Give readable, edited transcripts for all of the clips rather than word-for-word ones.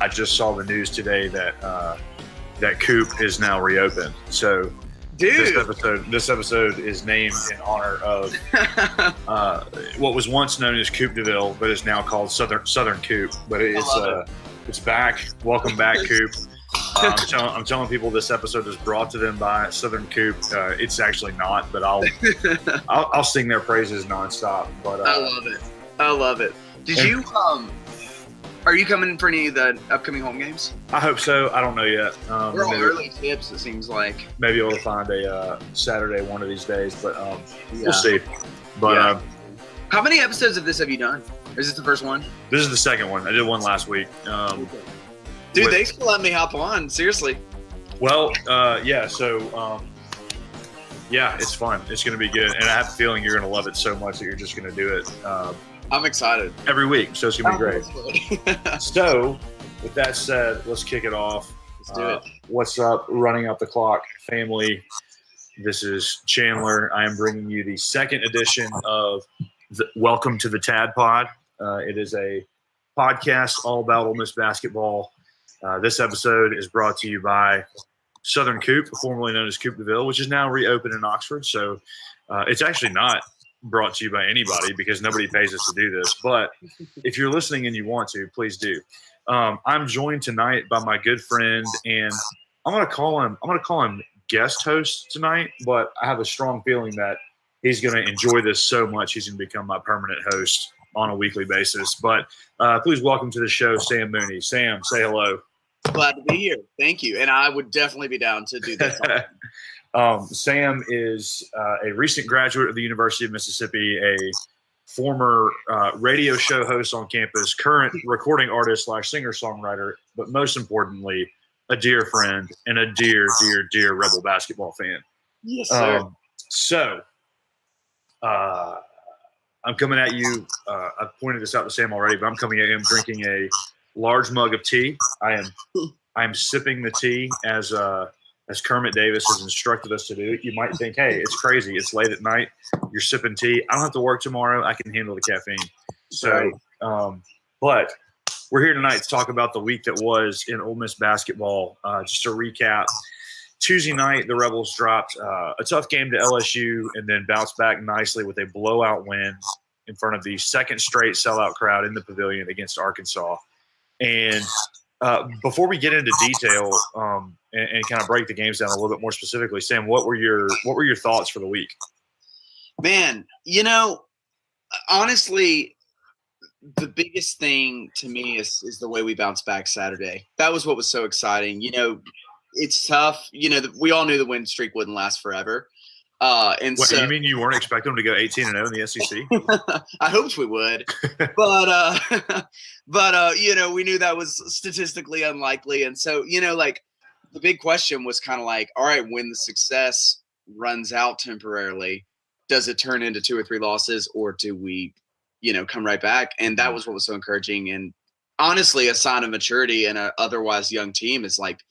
I just saw the news today that that Coop is now reopened. So Dude. This episode is named in honor of what was once known as Coop DeVille, but is now called Southern Coop. But it's back. Welcome back, Coop. I'm telling people this episode is brought to them by Southern Coop. It's actually not, but I'll sing their praises nonstop. But I love it. Did you are you coming for any of the upcoming home games? I hope so. I don't know yet. We're all early tips, it seems like. Maybe able to find a Saturday one of these days, but we'll see. But how many episodes of this have you done? Is this the first one? This is the second one. I did one last week. Dude, they still let me hop on. Seriously. Well, yeah. So, yeah, it's fun. It's going to be good, and I have a feeling you're going to love it so much that you're just going to do it. I'm excited. Every week, so it's going to be great. So, with that said, let's kick it off. Let's do it. What's up, Running Up the Clock family? This is Chandler. I am bringing you the second edition of Welcome to the Tad Pod. It is a podcast all about Ole Miss basketball. This episode is brought to you by Southern Coop, formerly known as Coop DeVille, which is now reopened in Oxford. So it's actually not brought to you by anybody because nobody pays us to do this. But if you're listening and you want to, please do. I'm joined tonight by my good friend, and I'm going to call him guest host tonight. But I have a strong feeling that he's going to enjoy this so much he's going to become my permanent host on a weekly basis. But please welcome to the show, Sam Mooney. Sam, say hello. Glad to be here. Thank you. And I would definitely be down to do this. Sam is a recent graduate of the University of Mississippi, a former radio show host on campus, current recording artist / singer-songwriter, but most importantly, a dear friend and a dear, dear, dear Rebel basketball fan. Yes, sir. So I'm coming at you. I've pointed this out to Sam already, but I'm coming at him drinking a large mug of tea. I am sipping the tea as Kermit Davis has instructed us to do. You might think, hey, it's crazy. It's late at night. You're sipping tea. I don't have to work tomorrow. I can handle the caffeine. So, but we're here tonight to talk about the week that was in Ole Miss basketball. Just to recap, Tuesday night, the Rebels dropped a tough game to LSU and then bounced back nicely with a blowout win in front of the second straight sellout crowd in the pavilion against Arkansas. And before we get into detail and kind of break the games down a little bit more specifically, Sam, what were your thoughts for the week? Man, honestly, the biggest thing to me is the way we bounced back Saturday. That was what was so exciting. It's tough. We all knew the win streak wouldn't last forever. So you mean you weren't expecting them to go 18-0 in the SEC? I hoped we would, but we knew that was statistically unlikely. And so, the big question was kind of like, all right, when the success runs out temporarily, does it turn into 2 or 3 losses, or do we, come right back? And that was what was so encouraging. And honestly, a sign of maturity in an otherwise young team is like,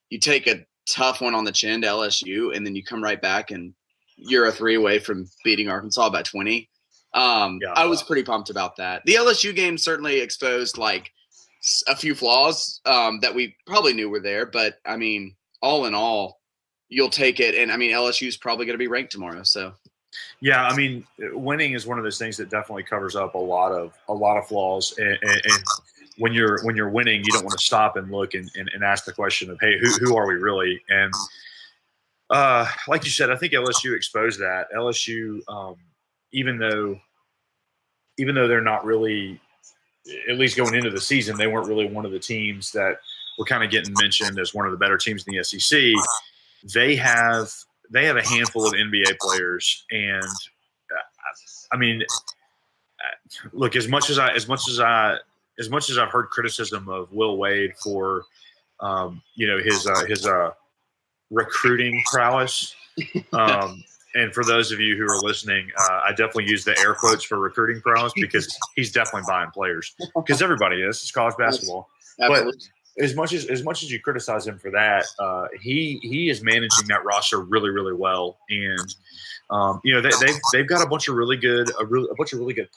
you take a tough one on the chin to LSU, and then you come right back and you're a 3 away from beating Arkansas by 20. I was pretty pumped about that. The LSU game certainly exposed like a few flaws that we probably knew were there, but I mean, all in all, you'll take it. And I mean, LSU is probably going to be ranked tomorrow. So, yeah, I mean, winning is one of those things that definitely covers up a lot of flaws. And when you're winning, you don't want to stop and look and ask the question of, hey, who are we really? And like you said, I think LSU exposed that. LSU, even though they're not really, at least going into the season, they weren't really one of the teams that were kind of getting mentioned as one of the better teams in the SEC. They have a handful of NBA players, and I mean, look, as much as I've heard criticism of Will Wade for his recruiting prowess. And for those of you who are listening, I definitely use the air quotes for recruiting prowess because he's definitely buying players because everybody is. It's college basketball. Absolutely. But as much as you criticize him for that, he is managing that roster really, really well. And they've got a bunch of really good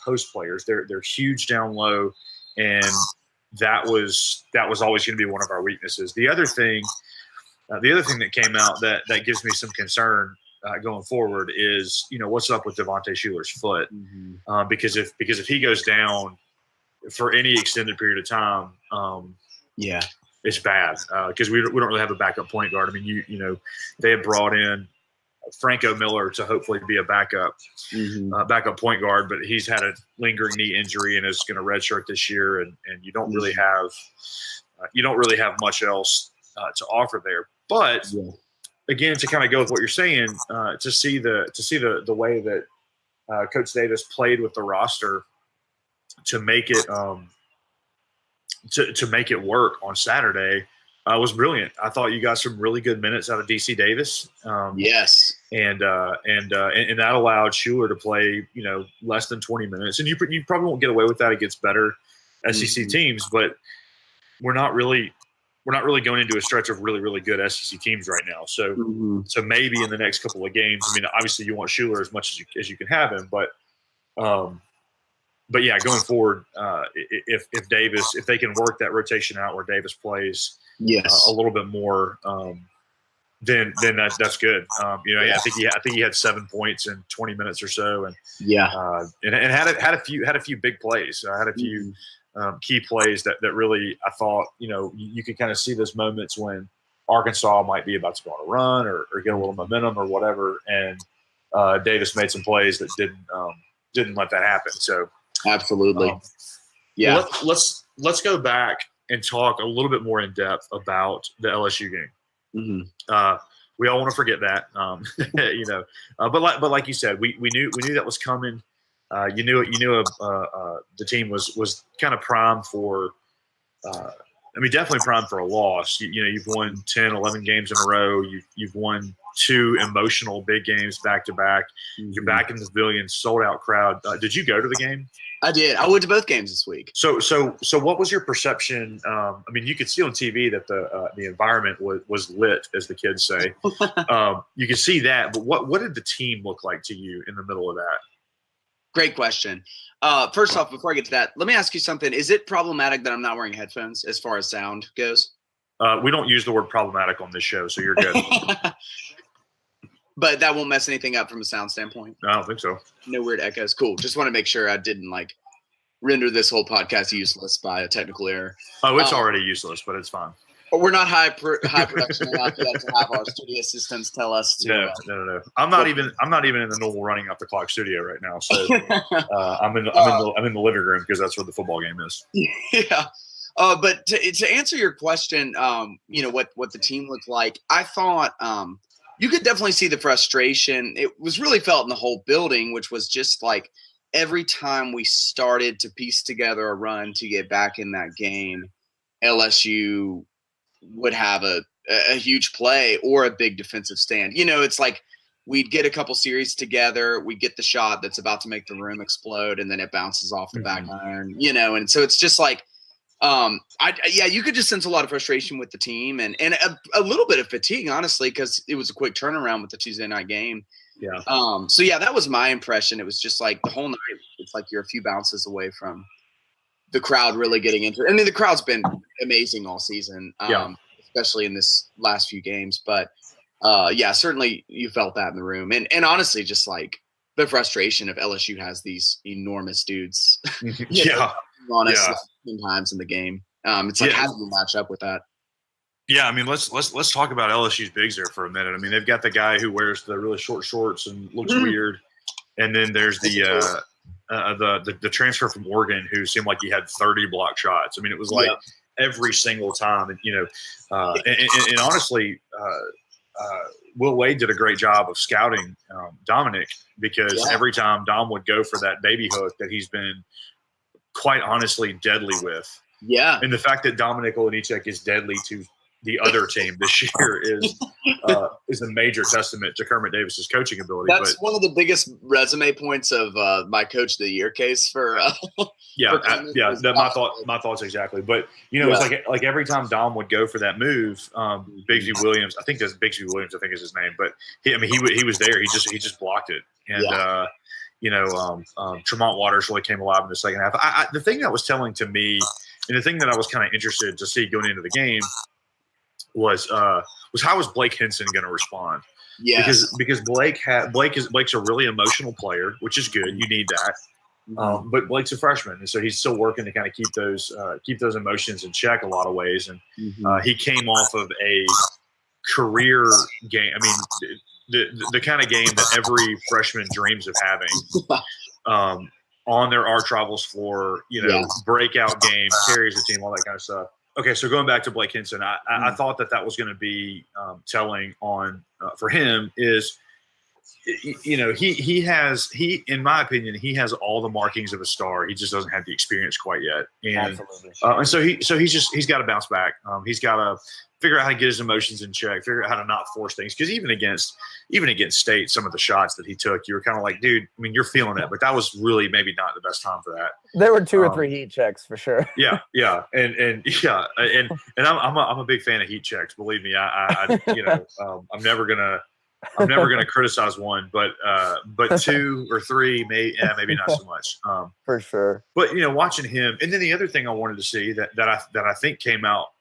post players. They're huge down low, and that was always going to be one of our weaknesses. The other thing that came out that gives me some concern going forward is, what's up with Devontae Shuler's foot? Mm-hmm. Because if he goes down for any extended period of time, it's bad because we don't really have a backup point guard. I mean, they had brought in Franco Miller to hopefully be a backup point guard, but he's had a lingering knee injury and is going to redshirt this year, and you don't really have much else to offer there. But again, to kind of go with what you're saying, to see the way that Coach Davis played with the roster to make it to make it work on Saturday was brilliant. I thought you got some really good minutes out of DC Davis. Yes. And that allowed Shuler to play, less than 20 minutes. And you probably won't get away with that against better SEC teams, but we're not really going into a stretch of really, really good SEC teams right now. So so maybe in the next couple of games, I mean, obviously you want Shuler as much as you can have him, but yeah, going forward, if they can work that rotation out where Davis plays a little bit more, then that's good. I think he had 7 points in 20 minutes or so, and had a few big plays. Had a few key plays that really I thought you could kind of see those moments when Arkansas might be about to go on a run or get a little momentum or whatever, and Davis made some plays that didn't let that happen. So. Absolutely. Let's go back and talk a little bit more in depth about the LSU game. We all want to forget that, but like you said, we knew that was coming. You knew the team was kind of primed for. Definitely primed for a loss. You've won 10, 11 games in a row. You've won 2 emotional big games back to back. You're back in the pavilion, sold out crowd. Did you go to the game? I did. I went to both games this week. So what was your perception? You could see on TV that the environment was lit, as the kids say. You could see that, but what did the team look like to you in the middle of that? Great question. First off, before I get to that, let me ask you something. Is it problematic that I'm not wearing headphones as far as sound goes? We don't use the word problematic on this show, so you're good. But that won't mess anything up from a sound standpoint? I don't think so. No weird echoes. Cool. Just want to make sure I didn't render this whole podcast useless by a technical error. Oh, it's already useless, but it's fine. We're not high production enough yet to have our studio assistants tell us to. No. I'm not even in the normal running off the clock studio right now. So I'm in the living room because that's where the football game is. Yeah. But to answer your question, what the team looked like, I thought you could definitely see the frustration. It was really felt in the whole building, which was just like every time we started to piece together a run to get back in that game, LSU would have a huge play or a big defensive stand. It's like we'd get a couple series together, we get the shot that's about to make the room explode, and then it bounces off the back iron, and so it's just like you could just sense a lot of frustration with the team and a little bit of fatigue, honestly, because it was a quick turnaround with the Tuesday night game. Yeah. That was my impression. It was just like the whole night, it's like you're a few bounces away from the crowd really getting into it. I mean, the crowd's been amazing all season, especially in this last few games. But certainly you felt that in the room. And honestly, just like the frustration of LSU has these enormous dudes. Sometimes in the game. It's like, how do you match up with that? Yeah, I mean, let's talk about LSU's bigs there for a minute. I mean, they've got the guy who wears the really short shorts and looks weird, and then there's the transfer from Oregon who seemed like he had 30 block shots. I mean, it was like every single time, and and honestly, Will Wade did a great job of scouting Dominic because every time Dom would go for that baby hook that he's been quite honestly deadly with. Yeah. And the fact that Dominic Olejniczak is deadly to the other team this year is a major testament to Kermit Davis's coaching ability. That's one of the biggest resume points of my coach of the year case for my thoughts exactly. But it's like every time Dom would go for that move, Bigsby Williams, I think is his name, but he was there. He just blocked it. And Tremont Waters really came alive in the second half. The thing that was telling to me And the thing that I was kind of interested to see going into the game was how was Blake Henson going to respond? Yes. Because Blake's a really emotional player, which is good. You need that. But Blake's a freshman, and so he's still working to kind of keep those emotions in check a lot of ways. And he came off of a career game. I mean, the kind of game that every freshman dreams of having on their arch rivals floor. Breakout game, carries the team, all that kind of stuff. Okay, so going back to Blake Henson, I thought that was going to be telling on for him is. He has in my opinion, he has all the markings of a star. He just doesn't have the experience quite yet. And and so he's got to bounce back. He's got to figure out how to get his emotions in check, figure out how to not force things. Because even against State, some of the shots that he took, you were kind of like, dude, I mean, you're feeling it, but that was really maybe not the best time for that. There were 2 or 3 heat checks for sure. Yeah, and I'm a big fan of heat checks. Believe me, I'm never gonna criticize one, but 2 or 3, maybe not so much. For sure. But watching him, and then the other thing I wanted to see that I think came out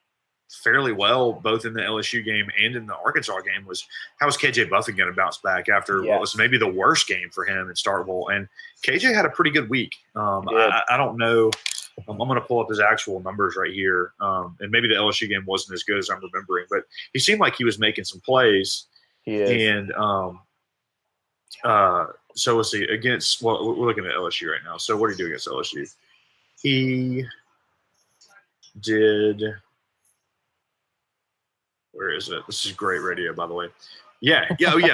fairly well, both in the LSU game and in the Arkansas game, was how is KJ Buffin going to bounce back after what was maybe the worst game for him in Starkville? And KJ had a pretty good week. I don't know. I'm going to pull up his actual numbers right here, and maybe the LSU game wasn't as good as I'm remembering, but he seemed like he was making some plays. And so let's see against. Well, we're looking at LSU right now. So what did he do against LSU? He did. Where is it? This is great radio, by the way. Yeah.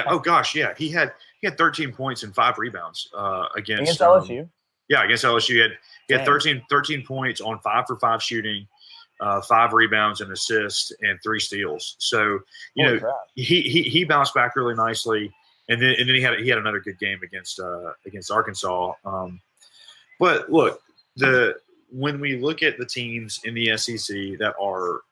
Oh gosh, yeah. He had 13 points and 5 rebounds against LSU. Against LSU, he had 13 points on 5 for 5 shooting. 5 rebounds and assists and 3 steals. So he bounced back really nicely, and then he had another good game against Arkansas. But look, when we look at the teams in the SEC that are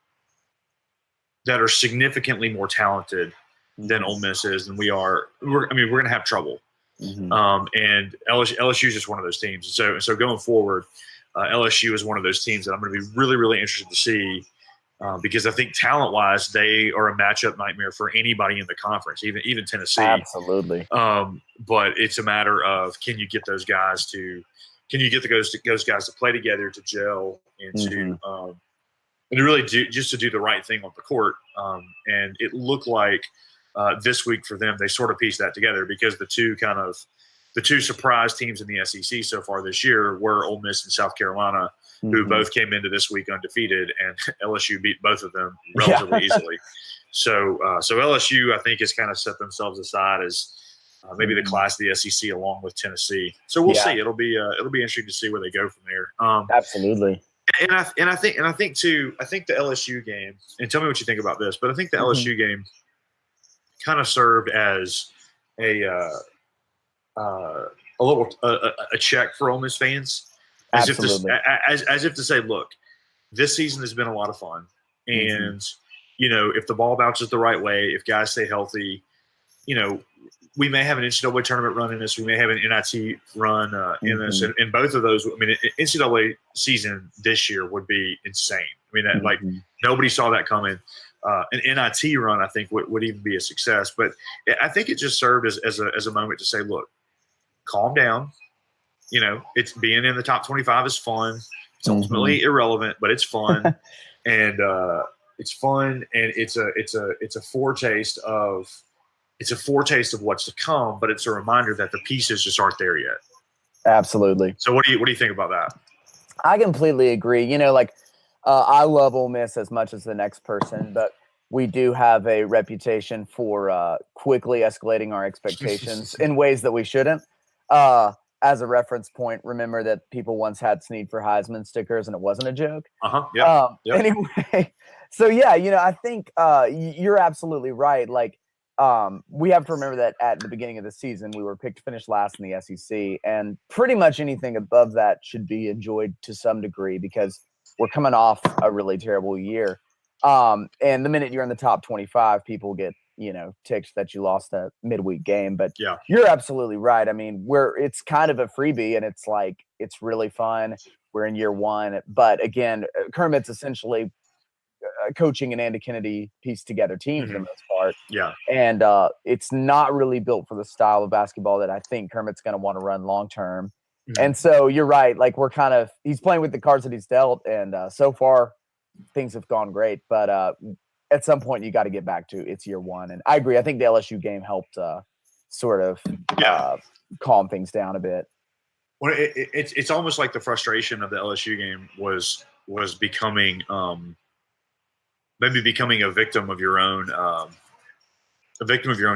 significantly more talented than Ole Miss is, and we're going to have trouble. And LSU is just one of those teams. So going forward. LSU is one of those teams that I'm going to be really, really interested to see because I think talent-wise, they are a matchup nightmare for anybody in the conference, even Tennessee. Absolutely. But it's a matter of can you get those guys to play together, to gel, and to really do the right thing on the court. And it looked like this week for them, they sort of pieced that together because the two surprise teams in the SEC so far this year were Ole Miss and South Carolina, who both came into this week undefeated, and LSU beat both of them relatively easily. So LSU, I think, has kind of set themselves aside as maybe the class of the SEC along with Tennessee. So we'll see. It'll be interesting to see where they go from there. Absolutely. And I think the LSU game, and tell me what you think about this, but I think the LSU game kind of served as a check for Ole Miss fans, as if to say, look, this season has been a lot of fun, and if the ball bounces the right way, if guys stay healthy, we may have an NCAA tournament run in this, we may have an NIT run in this, and both of those. I mean, NCAA season this year would be insane. I mean, like nobody saw that coming. An NIT run, I think, would even be a success. But I think it just served as a moment to say, look, calm down. It's being in the top 25 is fun. It's ultimately irrelevant, but it's fun, and it's fun, and it's a foretaste of what's to come. But it's a reminder that the pieces just aren't there yet. Absolutely. So what do you think about that? I completely agree. I love Ole Miss as much as the next person, but we do have a reputation for quickly escalating our expectations in ways that we shouldn't. As a reference point, remember that people once had Snead for Heisman stickers and it wasn't a joke. Anyway, so I think you're absolutely right. Like, we have to remember that at the beginning of the season, we were picked to finish last in the SEC, and pretty much anything above that should be enjoyed to some degree because we're coming off a really terrible year. And the minute you're in the top 25, people get, ticked that you lost that midweek game. But Yeah. you're absolutely right. I mean, it's kind of a freebie, and it's like it's really fun. We're in year one, but again, Kermit's essentially coaching an Andy Kennedy pieced together team for the most part. Yeah. And it's not really built for the style of basketball that I think Kermit's going to want to run long term. And so you're right. Like he's playing with the cards that he's dealt. And so far things have gone great. But at some point you got to get back to it's year one. And I agree. I think the LSU game helped sort of calm things down a bit. Well, it's almost like the frustration of the LSU game was becoming maybe becoming a victim of your own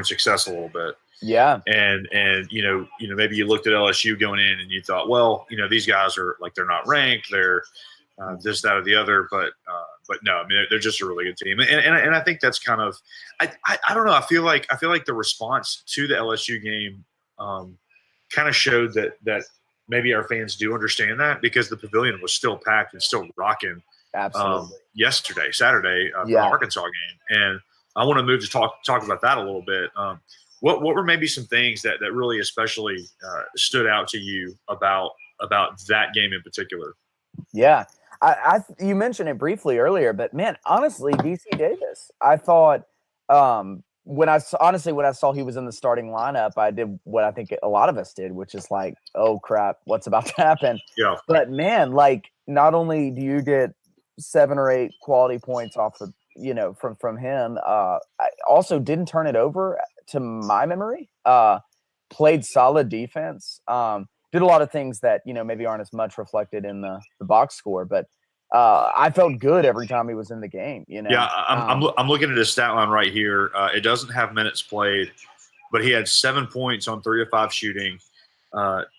success a little bit. Yeah. And maybe you looked at LSU going in and you thought, well, these guys are like, they're not ranked, they're this, that, or the other, but no, I mean, they're just a really good team. And I think that's kind of, I don't know. I feel like the response to the LSU game kind of showed that maybe our fans do understand that, because the pavilion was still packed and still rocking. Absolutely. Saturday for the Arkansas game. And I want to move to talk about that a little bit. What were maybe some things that really especially stood out to you about that game in particular? Yeah. You mentioned it briefly earlier, but man, honestly, DC Davis, I thought when I saw he was in the starting lineup, I did what I think a lot of us did, which is like, oh crap, what's about to happen? Yeah. But man, like, not only do you get 7 or 8 quality points off of, from him, I also didn't turn it over to my memory, played solid defense, did a lot of things that, maybe aren't as much reflected in the box score, but I felt good every time he was in the game, Yeah, I'm looking at his stat line right here. It doesn't have minutes played, but he had 7 points on 3 of 5 shooting,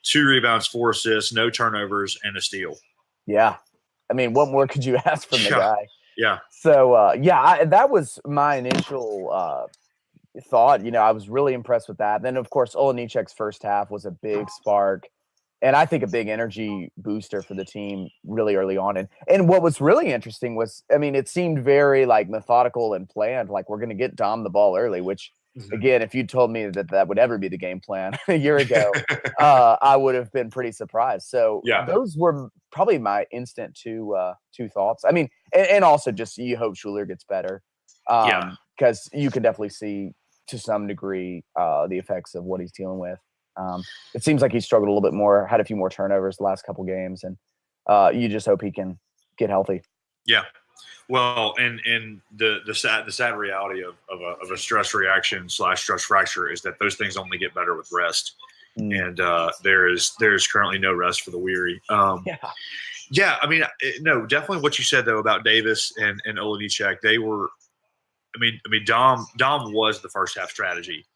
2 rebounds, 4 assists, no turnovers, and a steal. Yeah. I mean, what more could you ask from the guy? Yeah. So, that was my initial thought. I was really impressed with that. Then, of course, Olenichek's first half was a big spark, and I think a big energy booster for the team really early on. And what was really interesting was, I mean, it seemed very like methodical and planned, like we're going to get Dom the ball early, which again, if you told me that would ever be the game plan a year ago, I would have been pretty surprised. So those were probably my instant two thoughts. I mean, and also just you hope Shuler gets better, because you can definitely see to some degree the effects of what he's dealing with. It seems like he struggled a little bit more, had a few more turnovers the last couple games, and you just hope he can get healthy. Yeah. Well, and the sad reality of a stress reaction / stress fracture is that those things only get better with rest, and there is currently no rest for the weary. I mean, no, definitely what you said though about Davis and Olenichek, they were. I mean, Dom was the first half strategy,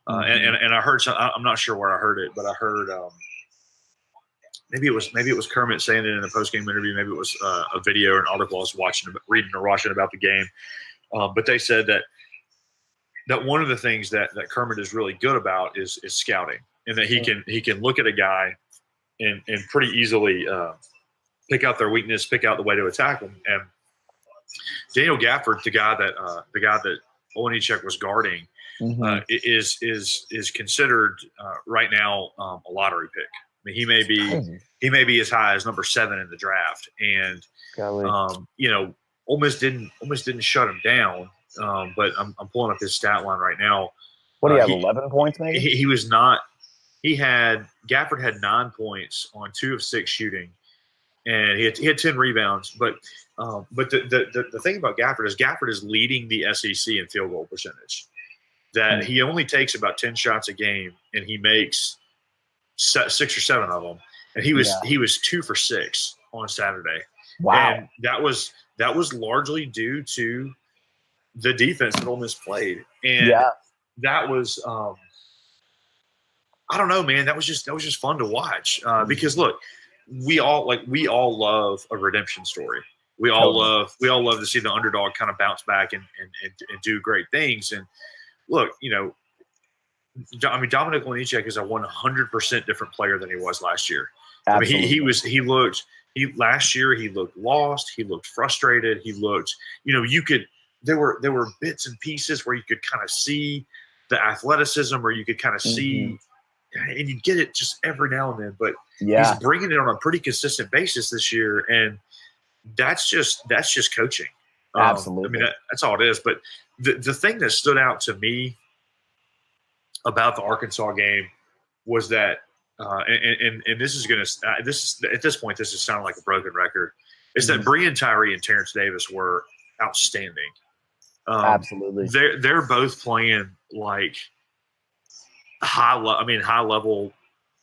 and I heard some. I'm not sure where I heard it, but I heard. Maybe it was Kermit saying it in a post-game interview. Maybe it was a video or an article I was reading or watching about the game. But they said that one of the things that Kermit is really good about is scouting, and that he can look at a guy and pretty easily pick out their weakness, pick out the way to attack them. And Daniel Gafford, the guy that Olenichek was guarding, is considered right now a lottery pick. I mean, he may be as high as number 7 in the draft, and Ole Miss didn't shut him down. But I'm pulling up his stat line right now. What do you have? 11 points, maybe? He was not. Gafford had 9 points on 2 of 6 shooting, and he had 10 rebounds. But the thing about Gafford is leading the SEC in field goal percentage. That he only takes about 10 shots a game, and he makes 6 or 7 of them, and he was 2 for 6 on Saturday. Wow, and that was largely due to the defense that Ole Miss played, and that was I don't know, man. That was just fun to watch because look, we all love a redemption story. We all love to see the underdog kind of bounce back and do great things. And look, I mean, Dominic Olenichek is a 100% different player than he was last year. Absolutely. I mean, last year he looked lost. He looked frustrated. He looked, there were bits and pieces where you could kind of see the athleticism, or you could kind of see, and you get it just every now and then. But he's bringing it on a pretty consistent basis this year, and that's just coaching. Absolutely. I mean, that's all it is. But the thing that stood out to me about the Arkansas game was that, and this is going to at this point this is sounding like a broken record, is that Breein Tyree and Terrence Davis were outstanding. Absolutely. They're both playing like high level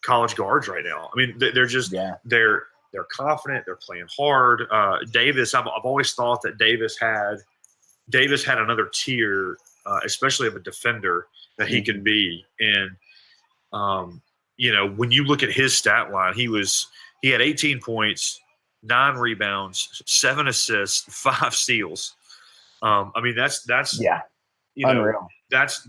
college guards right now. I mean, they're just they're confident. They're playing hard. Davis, I've always thought that Davis had another tier, especially of a defender that he can be. And when you look at his stat line, he had 18 points, 9 rebounds, 7 assists, 5 steals. I mean, that's unreal. That's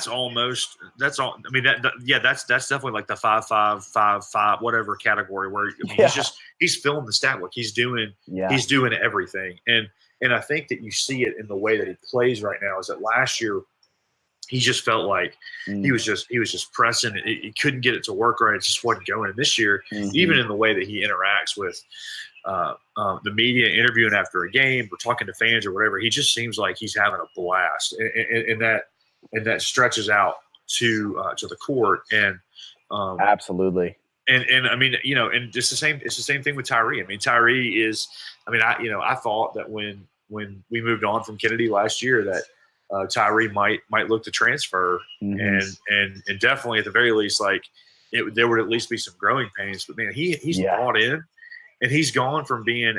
almost – that's all – I mean, that's definitely like the 5-5-5-5 whatever category where he's filling the stat book. He's doing everything. And I think that you see it in the way that he plays right now is that last year he just felt like he was just pressing. He couldn't get it to work right. It just wasn't going. And this year, even in the way that he interacts with the media, interviewing after a game or talking to fans or whatever, he just seems like he's having a blast. And that stretches out to the court. And absolutely. And I mean, and it's the same thing with Tyree. I mean, Tyree is, I mean, I thought that when we moved on from Kennedy last year that Tyree might look to transfer, and definitely at the very least, like there would at least be some growing pains. But man, he's bought in, and he's gone from being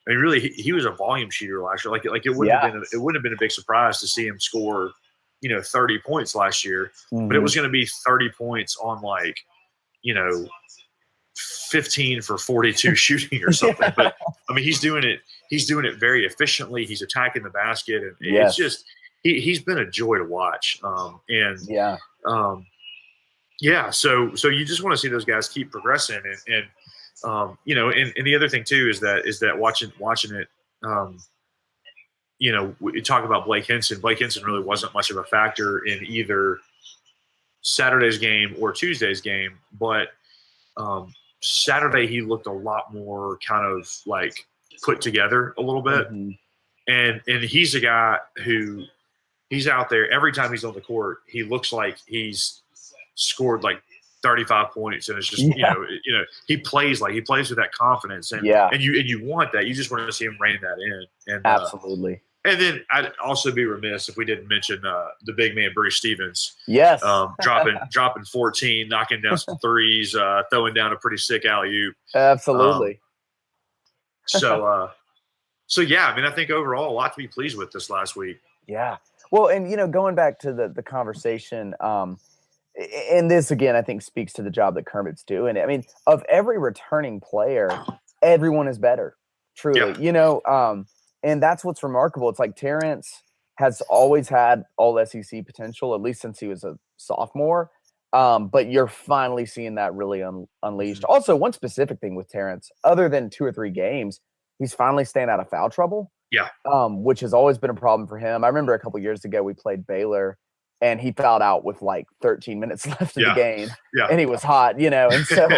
really he was a volume shooter last year. Like it wouldn't have been a big surprise to see him score 30 points last year, but it was going to be 30 points on 15 for 42 shooting or something. But I mean, he's doing it very efficiently. He's attacking the basket, and it's just he's been a joy to watch. So you just want to see those guys keep progressing, and the other thing too is that watching it. We talk about Blake Henson. Blake Henson really wasn't much of a factor in either Saturday's game or Tuesday's game, but Saturday he looked a lot more kind of like put together a little bit. And he's a guy who he's out there every time he's on the court. He looks like he's scored like 35 points, and it's just he plays with that confidence, and you want that. You just want to see him rein that in. And absolutely. And then I'd also be remiss if we didn't mention the big man Bruce Stevens. Yes, dropping 14, knocking down some threes, throwing down a pretty sick alley-oop. Absolutely. So yeah, I mean, I think overall a lot to be pleased with this last week. Yeah. Well, and going back to the conversation, and this again I think speaks to the job that Kermit's doing. I mean, of every returning player, everyone is better. Truly, and that's what's remarkable. It's like Terrence has always had all SEC potential, at least since he was a sophomore. But you're finally seeing that really unleashed. Also, one specific thing with Terrence, other than 2 or 3 games, he's finally staying out of foul trouble. Yeah. Which has always been a problem for him. I remember a couple years ago we played Baylor, and he fouled out with like 13 minutes left in the game. Yeah. And he was hot, and so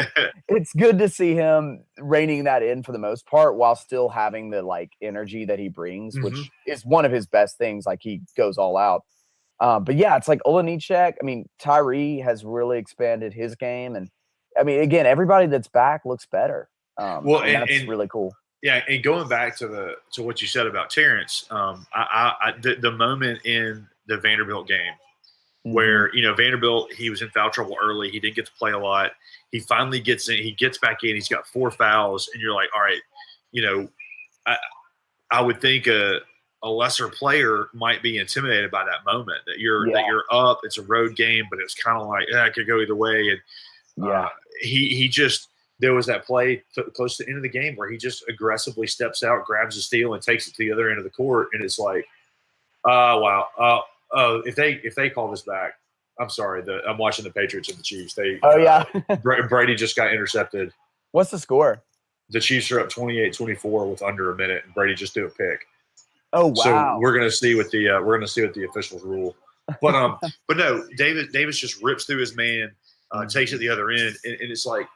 it's good to see him reining that in for the most part while still having the like energy that he brings, which is one of his best things. Like he goes all out. But yeah, it's like Olenichek. I mean, Tyree has really expanded his game. And I mean, again, everybody that's back looks better. And that's really cool. Yeah. And going back to what you said about Terrence, the moment in the Vanderbilt game, where Vanderbilt, he was in foul trouble early. He didn't get to play a lot. He finally gets in. He gets back in. He's got 4 fouls, and you're like, all right, I would think a lesser player might be intimidated by that moment that you're up. It's a road game, but it's kind of like it could go either way. And he just there was that play close to the end of the game where he just aggressively steps out, grabs the steal, and takes it to the other end of the court, and it's like, wow. If they call this back, I'm sorry. I'm watching the Patriots and the Chiefs. Brady just got intercepted. What's the score? The Chiefs are up 28-24 with under a minute, and Brady just threw a pick. Oh wow! So we're gonna see what the officials rule. But no, Davis just rips through his man, takes it the other end, and it's like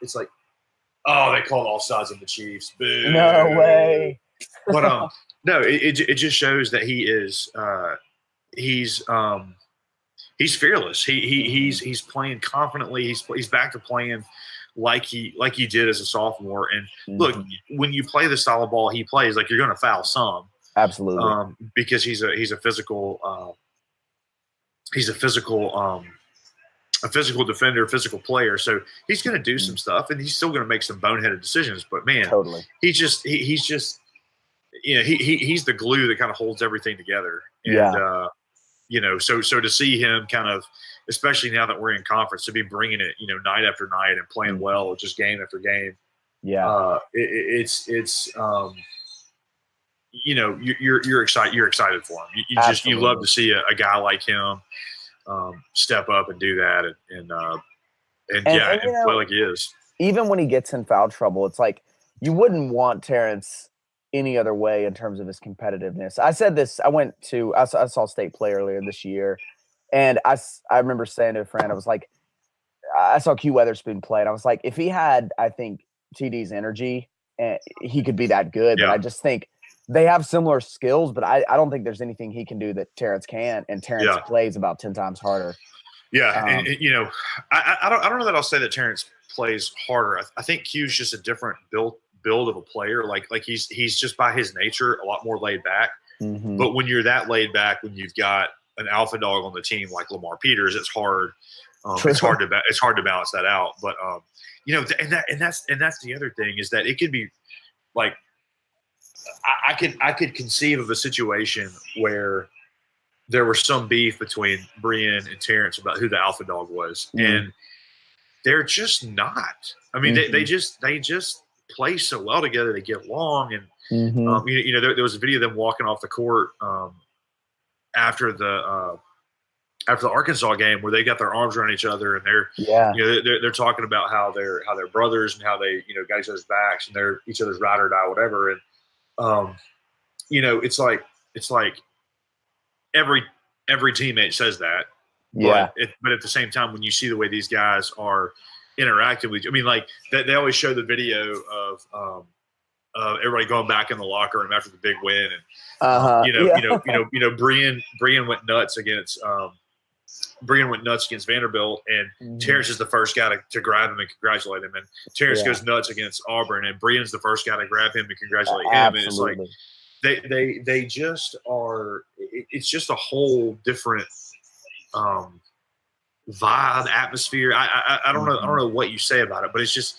oh, they called offsides on the Chiefs. Boo. No way. But no, it just shows that he's fearless. He's playing confidently. He's back to playing like he did as a sophomore. And look, when you play the style of ball he plays, like, you're going to foul some. Absolutely. Because he's a physical defender, physical player. So he's going to do some stuff, and he's still going to make some boneheaded decisions. But man, totally, he's just he's the glue that kind of holds everything together. And so to see him kind of, especially now that we're in conference, to be bringing it, night after night and playing well, just game after game. Yeah. It's you're excited. You're excited for him. You love to see a guy like him step up and do that, and play like he is. Even when he gets in foul trouble, it's like you wouldn't want Terrence any other way in terms of his competitiveness. I said this. I saw State play earlier this year, and I remember saying to a friend, I was like, I saw Q Weatherspoon play, and I was like, if he had, I think, TD's energy, he could be that good. Yeah. But I just think they have similar skills, but I don't think there's anything he can do that Terrence can, and Terrence plays about 10 times harder. Yeah, and I don't know that I'll say that Terrence plays harder. I think Q's just a different build of a player. Like he's just by his nature a lot more laid back. Mm-hmm. But when you're that laid back, when you've got an alpha dog on the team like Lamar Peters, it's hard. It's hard to balance that out. But and that's the other thing, is that it could be like, I could conceive of a situation where there was some beef between Brian and Terrence about who the alpha dog was, and they're just not. I mean, they just play so well together. They get along, and there was a video of them walking off the court after the Arkansas game, where they got their arms around each other, and they're talking about how they're brothers, and how they got each other's backs, and they're each other's ride or die, whatever. And it's like every teammate says that. Yeah. But at the same time, when you see the way these guys are interacting with you, I mean, like they always show the video of everybody going back in the locker room after the big win, and Brian went nuts against Vanderbilt, and Terrence is the first guy to grab him and congratulate him, and Terrence goes nuts against Auburn, and Brian's the first guy to grab him and congratulate him. And it's like they just are. It's just a whole different vibe, atmosphere. I don't know what you say about it, but it's just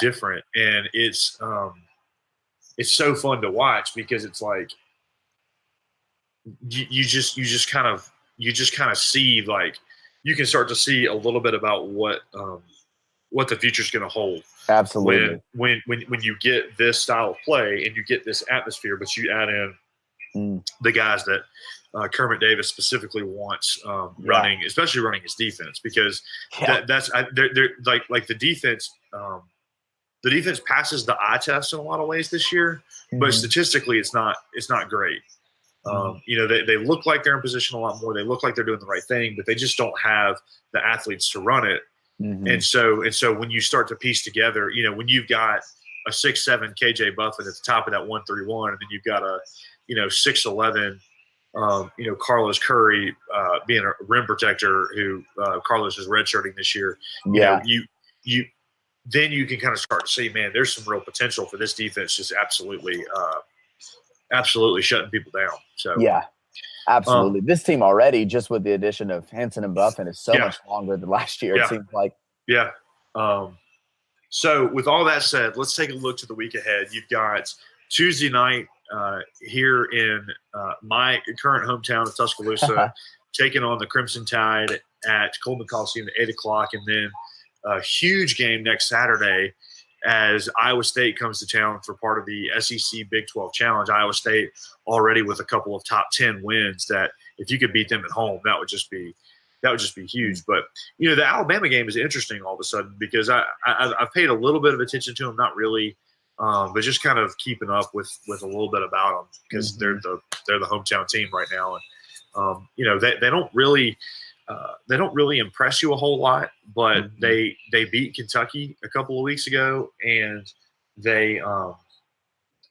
different, and it's so fun to watch, because it's like you just kind of see, like, you can start to see a little bit about what the future's going to hold. Absolutely. When you get this style of play and you get this atmosphere, but you add in the guys that Kermit Davis specifically wants running, especially running his defense, because they're like the defense. The defense passes the eye test in a lot of ways this year, but statistically, it's not great. They look like they're in position a lot more. They look like they're doing the right thing, but they just don't have the athletes to run it. And so when you start to piece together, when you've got a 6'7" KJ Buffett at the top of that 131, and then you've got a 6'11" Carlos Curry being a rim protector, who Carlos is redshirting this year. Then you can kind of start to see, man, there's some real potential for this defense, just absolutely shutting people down. So absolutely. This team already, just with the addition of Hanson and Buffin, is so much longer than last year. It seems like. Yeah. So with all that said, let's take a look to the week ahead. You've got Tuesday night here in my current hometown of Tuscaloosa, taking on the Crimson Tide at Coleman Coliseum at 8:00, and then a huge game next Saturday as Iowa State comes to town for part of the SEC Big 12 Challenge. Iowa State already with a couple of top 10 wins that if you could beat them at home, that would just be huge. But, the Alabama game is interesting all of a sudden, because I've paid a little bit of attention to them, not really, but just kind of keeping up with a little bit about them, because they're They're the hometown team right now, and they don't really impress you a whole lot. But they beat Kentucky a couple of weeks ago, and they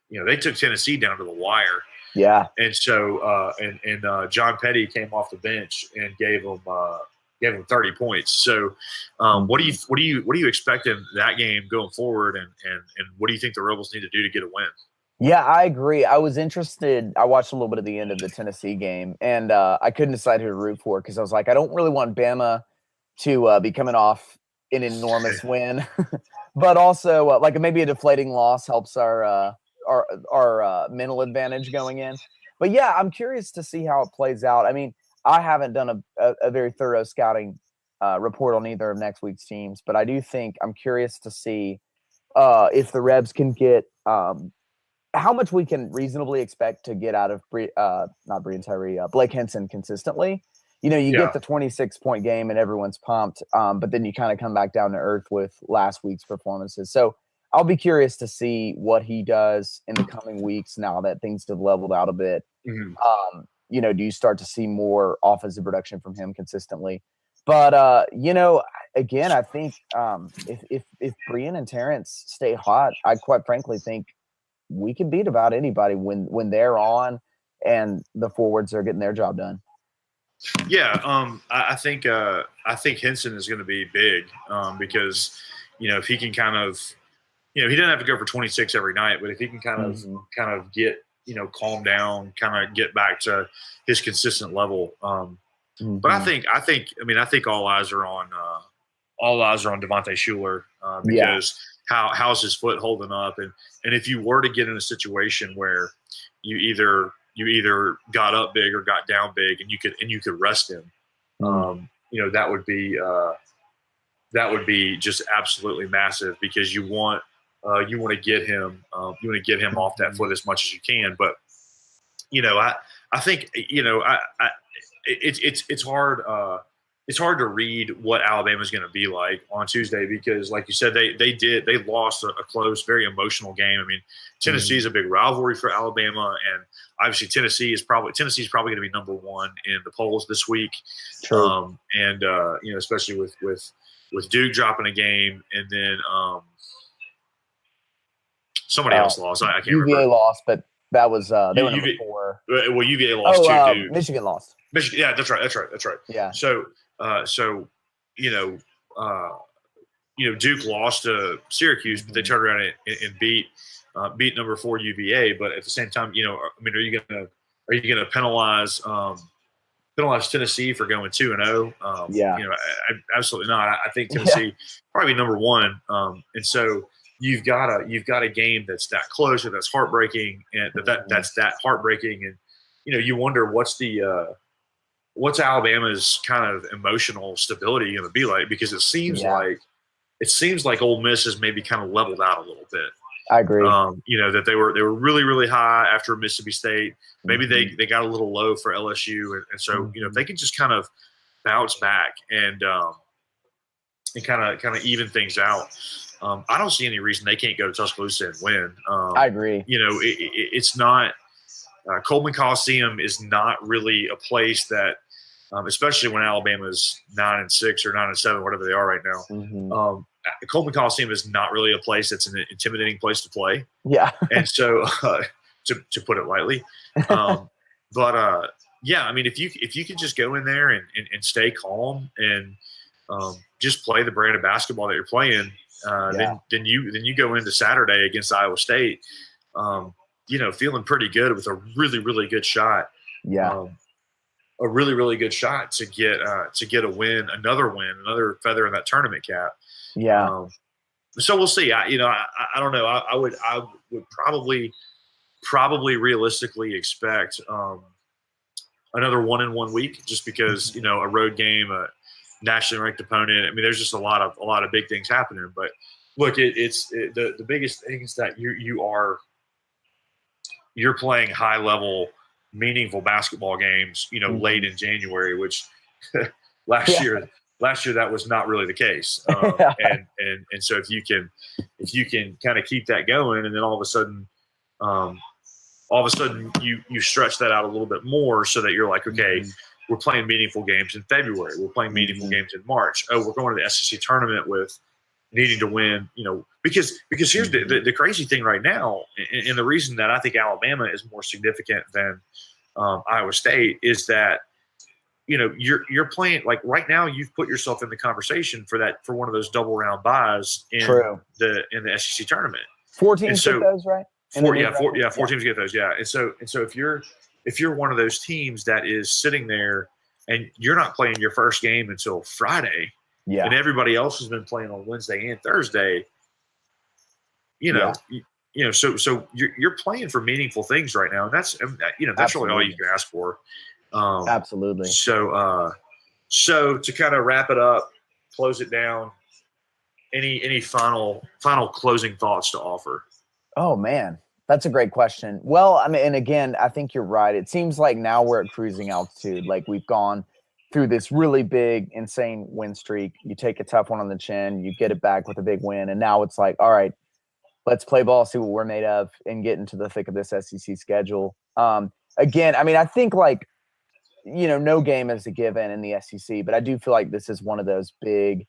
they took Tennessee down to the wire. Yeah. And so John Petty came off the bench and gave them 30 points. So what do you expect in that game going forward, and what do you think the Rebels need to do to get a win? Yeah, I agree. I was interested. I watched a little bit of the end of the Tennessee game, and I couldn't decide who to root for because I was like, I don't really want Bama to be coming off an enormous win, but also like maybe a deflating loss helps our mental advantage going in. But yeah, I'm curious to see how it plays out. I mean, I haven't done a very thorough scouting report on either of next week's teams, but I do think I'm curious to see if the Rebs can get how much we can reasonably expect to get out of Blake Henson consistently. You get the 26-point game and everyone's pumped, but then you kind of come back down to earth with last week's performances. So I'll be curious to see what he does in the coming weeks now that things have leveled out a bit. Do you start to see more offensive production from him consistently? But, again, I think if Brian and Terrence stay hot, I quite frankly think we can beat about anybody when they're on and the forwards are getting their job done. Yeah, I think Henson is going to be big because, if he can kind of, he doesn't have to go for 26 every night, but if he can kind of get, calm down, kind of get back to his consistent level. But I think all eyes are on Devontae Shuler because how's his foot holding up, and if you were to get in a situation where you either got up big or got down big, and you could rest him, that would be just absolutely massive because you want to get him off that foot as much as you can. But I think it's hard. It's hard to read what Alabama's going to be like on Tuesday because, like you said, they lost a close, very emotional game. I mean, Tennessee is a big rivalry for Alabama, and obviously Tennessee's probably going to be number one in the polls this week. True. Especially with Duke dropping a game, and then somebody else lost. I can't remember. UVA lost, but that was they were number 4. Well, UVA lost too. Duke. Michigan lost. Yeah, that's right. Yeah. So Duke lost to Syracuse, but they turned around and beat number 4 UVA. But at the same time, are you gonna penalize Tennessee for going 2-0? Absolutely not. I think Tennessee probably number 1. And so you've got a game that's that close, or that's heartbreaking, and that's that heartbreaking, and you wonder what's Alabama's kind of emotional stability going to be like, because it seems like Ole Miss has maybe kind of leveled out a little bit. I agree. That they were really, really high after Mississippi State. Maybe they got a little low for LSU, and so if they can just kind of bounce back and kind of even things out. I don't see any reason they can't go to Tuscaloosa and win. I agree. It's not Coleman Coliseum is not really a place that, especially when Alabama's 9-6 or 9-7, whatever they are right now. Coleman Coliseum is not really a place that's an intimidating place to play. Yeah. And so, to put it lightly, if you could just go in there and stay calm and just play the brand of basketball that you're playing, then you go into Saturday against Iowa State, feeling pretty good with a really, really good shot. Yeah. A really, really good shot to get a another feather in that tournament cap. Yeah. So we'll see. I don't know. I would probably realistically expect another 1-1 week, just because a road game, a nationally ranked opponent. I mean, there's just a lot of big things happening. But look, the biggest thing is that you're playing high level, meaningful basketball games, late in January, which last year that was not really the case. And so if you can kind of keep that going, and then all of a sudden all of a sudden you stretch that out a little bit more so that you're like, okay, we're playing meaningful games in February. We're playing meaningful games in March. Oh, we're going to the SEC tournament with needing to win, because here's the crazy thing right now, and the reason that I think Alabama is more significant than Iowa State is that, you're playing, like, right now you've put yourself in the conversation for one of those double round buys in the SEC tournament. 4 teams get those, right? Four teams get those, yeah. And so if you're one of those teams that is sitting there and you're not playing your first game until Friday, and everybody else has been playing on Wednesday and Thursday, so you're playing for meaningful things right now, and that's really all you can ask for. Absolutely. So to kind of wrap it up, close it down, any final closing thoughts to offer? Oh man, that's a great question. Well, I mean, and again, I think you're right. It seems like now we're at cruising altitude. Like, we've gone through this really big, insane win streak. You take a tough one on the chin, you get it back with a big win, and now it's like, all right, let's play ball, see what we're made of, and get into the thick of this SEC schedule. Again, I mean, I think, like, no game is a given in the SEC, but I do feel like this is one of those big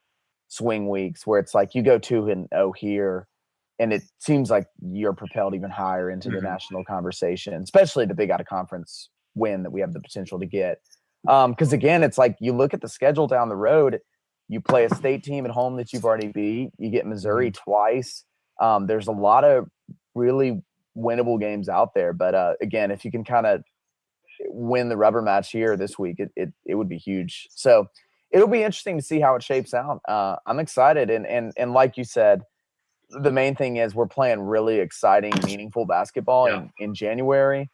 swing weeks where it's like you go 2-0 here, and it seems like you're propelled even higher into the national conversation, especially the big out of conference win that we have the potential to get. Because again, it's like you look at the schedule down the road, you play a state team at home that you've already beat, you get Missouri twice. There's a lot of really winnable games out there. But again, if you can kind of win the rubber match here this week, it would be huge. So it'll be interesting to see how it shapes out. I'm excited. And like you said, the main thing is we're playing really exciting, meaningful basketball in January,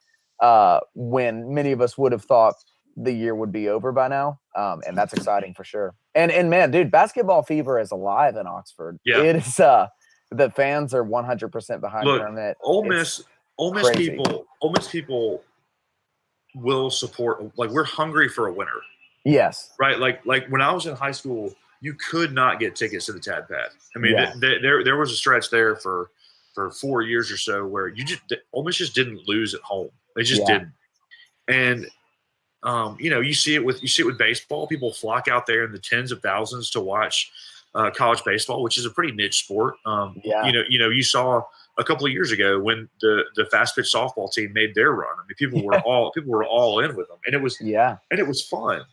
when many of us would have thought the year would be over by now. And that's exciting for sure. And man, dude, basketball fever is alive in Oxford. Yeah. It is, the fans are 100% behind Kermit. Ole Miss people will support, like, we're hungry for a winner. Yes. Right. Like when I was in high school, you could not get tickets to the Tad Pad. I mean, there was a stretch there for 4 years or so where Ole Miss just didn't lose at home. They just didn't. And you see it with baseball. People flock out there in the tens of thousands to watch college baseball, which is a pretty niche sport. You saw a couple of years ago when the fast pitch softball team made their run. I mean, people were all in with them, and it was fun.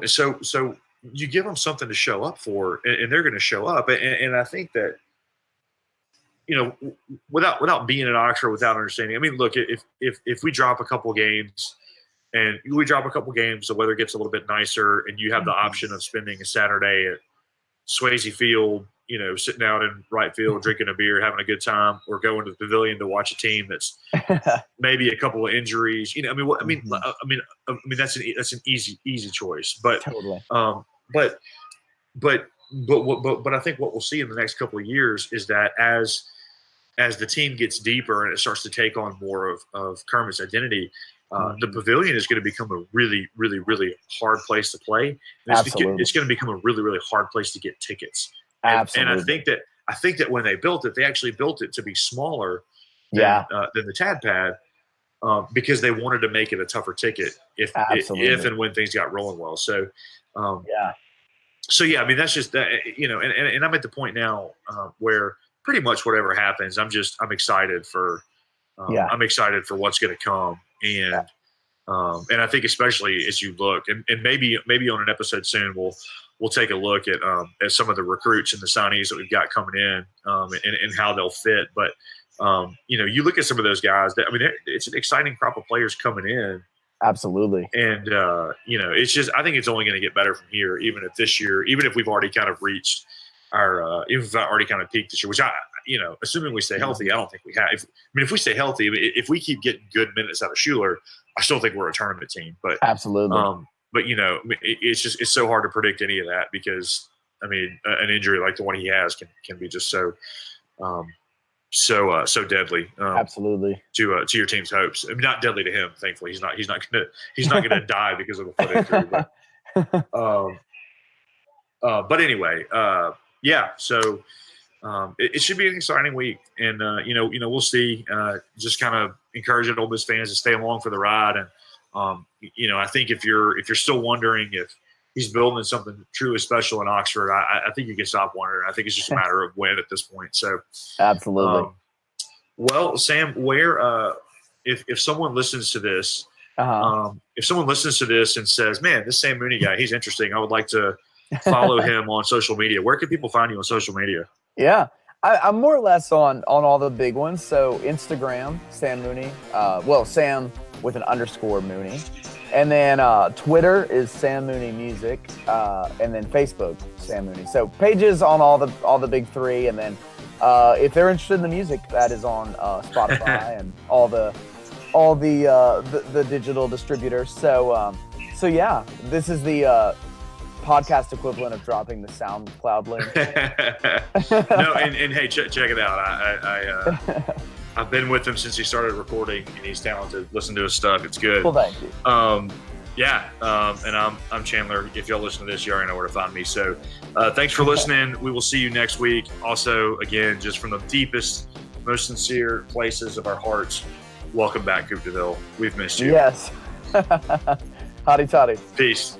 So you give them something to show up for, and they're going to show up. And I think that, without being an Oxford, without understanding, I mean, look, if we drop a couple games and the weather gets a little bit nicer and you have the option of spending a Saturday at Swayze Field, sitting out in right field, drinking a beer, having a good time, or going to the pavilion to watch a team that's maybe a couple of injuries. I mean, that's an easy choice. But totally. But I think what we'll see in the next couple of years is that as the team gets deeper and it starts to take on more of Kermit's identity, the pavilion is going to become a really, really, really hard place to play. It's going to become a really, really hard place to get tickets. And I think that when they built it, they actually built it to be smaller than the Tad Pad, because they wanted to make it a tougher ticket if and when things got rolling well. So I mean, that's just that, and I'm at the point now where pretty much whatever happens, I'm excited for what's going to come. And I think especially as you look, and maybe on an episode soon, we'll take a look at some of the recruits and the signees that we've got coming in, and how they'll fit. But you look at some of those guys that, I mean, it's an exciting crop of players coming in. Absolutely. And it's just, I think it's only going to get better from here. Even if we've already kind of reached our, even if we've already kind of peaked this year, which assuming we stay healthy, I don't think we have. If we stay healthy, if we keep getting good minutes out of Shuler, I still think we're a tournament team. But absolutely. But it's so hard to predict any of that because, I mean, an injury like the one he has can be just so deadly. Absolutely. To your team's hopes. I mean, not deadly to him. Thankfully, he's not gonna die because of a foot injury. But anyway, So it should be an exciting week. And we'll see. Just kind of encouraging Ole Miss fans to stay along for the ride. And I think if you're still wondering if he's building something truly special in Oxford, I think you can stop wondering. I think it's just a matter of when at this point. So absolutely. Well, Sam, where if someone listens to this, if someone listens to this and says, "Man, this Sam Mooney guy, he's interesting. I would like to follow him on social media." Where can people find you on social media? Yeah, I'm more or less on all the big ones. So Instagram, Sam Mooney. Sam with an _ Mooney. And then Twitter is Sam Mooney Music. And then Facebook, Sam Mooney. So pages on all the big three. And then if they're interested in the music, that is on Spotify and all the digital distributors. So yeah, this is the podcast equivalent of dropping the SoundCloud link. No, and hey, check it out. I've been with him since he started recording, and he's talented. Listen to his stuff; it's good. Well, thank you. And I'm Chandler. If y'all listen to this, you already know where to find me. So, thanks for listening. We will see you next week. Also, again, just from the deepest, most sincere places of our hearts, welcome back, Coop. We've missed you. Yes. Hotty toddy. Peace.